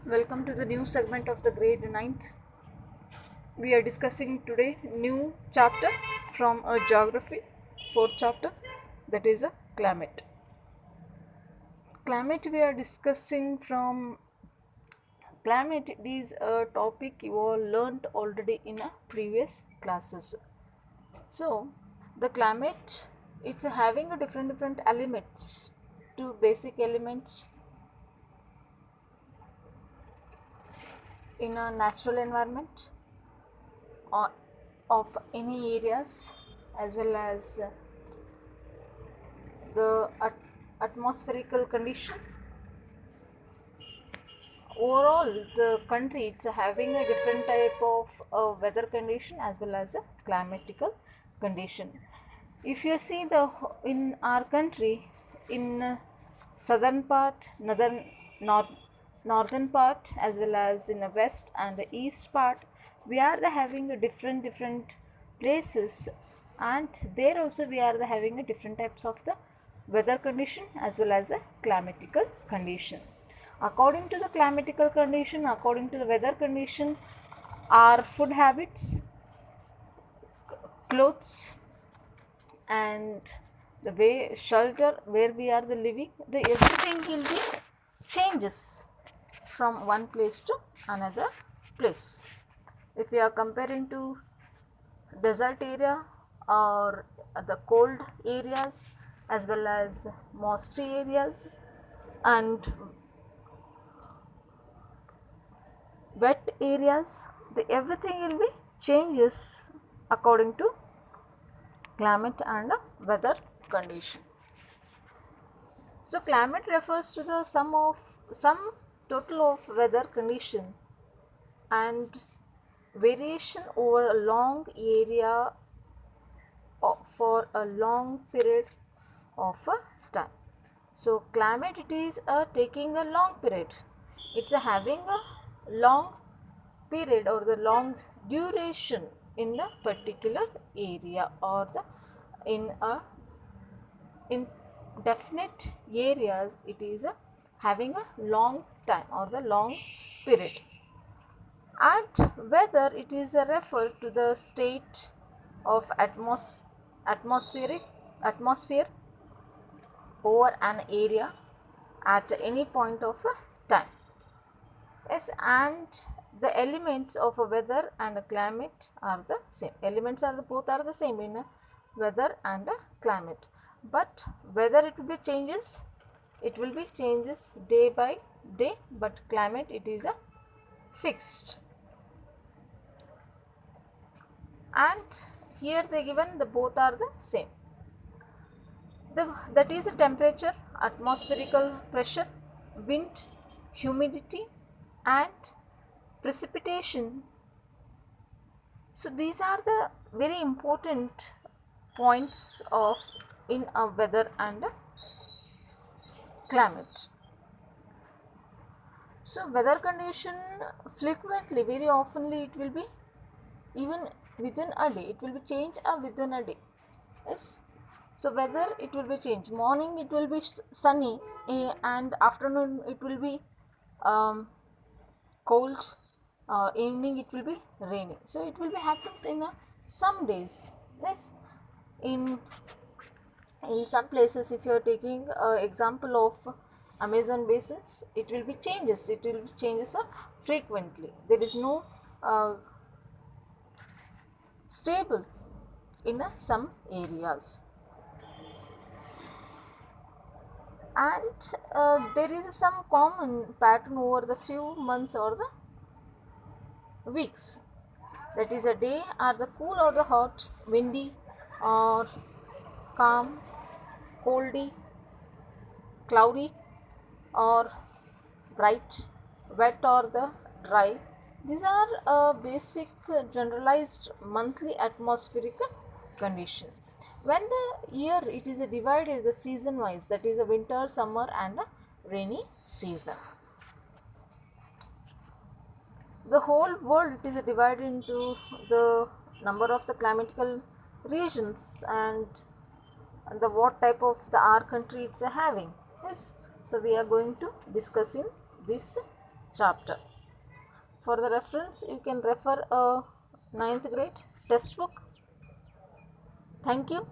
Welcome to the new segment of the grade 9th. We are discussing today new chapter from a geography, fourth chapter, that is a climate. Climate we are discussing from climate. It is a topic you all learnt already in a previous classes. So the climate, it's having a different elements, two basic elements in a natural environment or of any areas, as well as the atmospherical condition. Overall the country, it's having a different type of weather condition as well as a climatical condition. If you see in our country, in southern part, northern part, as well as in the west and the east part, we are having a different places, and there also we are having a different types of the weather condition as well as a climatical condition. According to the climatical condition, according to the weather condition, our food habits, clothes, and the way shelter where we are living, the everything will be changes from one place to another place. If we are comparing to desert area or the cold areas as well as moisture areas and wet areas, everything will be changes according to climate and weather condition. So climate refers to the some total of weather condition and variation over a long area for a long period of time. So climate, it is taking a long period, it's having a long period or the long duration in the particular area, or the in definite areas it is having a long time or the long period. And whether it is referred to the state of atmospheric atmosphere over an area at any point of time. Yes, and the elements of a weather and a climate are the same. Elements are both are the same in a weather and a climate. But whether it will be changes, day by day, but climate, it is a fixed. And here they given the both are the same. That is the temperature, atmospherical pressure, wind, humidity, and precipitation. So these are the very important points of in a weather and a climate. So weather condition frequently, very oftenly, it will be even within a day, it will be changed within a day. Yes. So weather, it will be changed. Morning it will be sunny, and afternoon it will be cold. Evening it will be rainy. So it will be happens in some days. Yes. In some places, if you are taking example of Amazon basins, it will be changes. It will be changes frequently. There is no stable in some areas. And there is some common pattern over the few months or the weeks. That is, a day are the cool or the hot, windy or calm, coldy, cloudy or bright, wet or the dry. These are basic generalized monthly atmospheric condition. When the year, it is divided the season wise, that is a winter, summer and a rainy season. The whole world, it is divided into the number of the climatical regions and the what type of the our country it's having. Yes, so we are going to discuss in this chapter. For the reference, you can refer a 9th grade textbook. Thank you.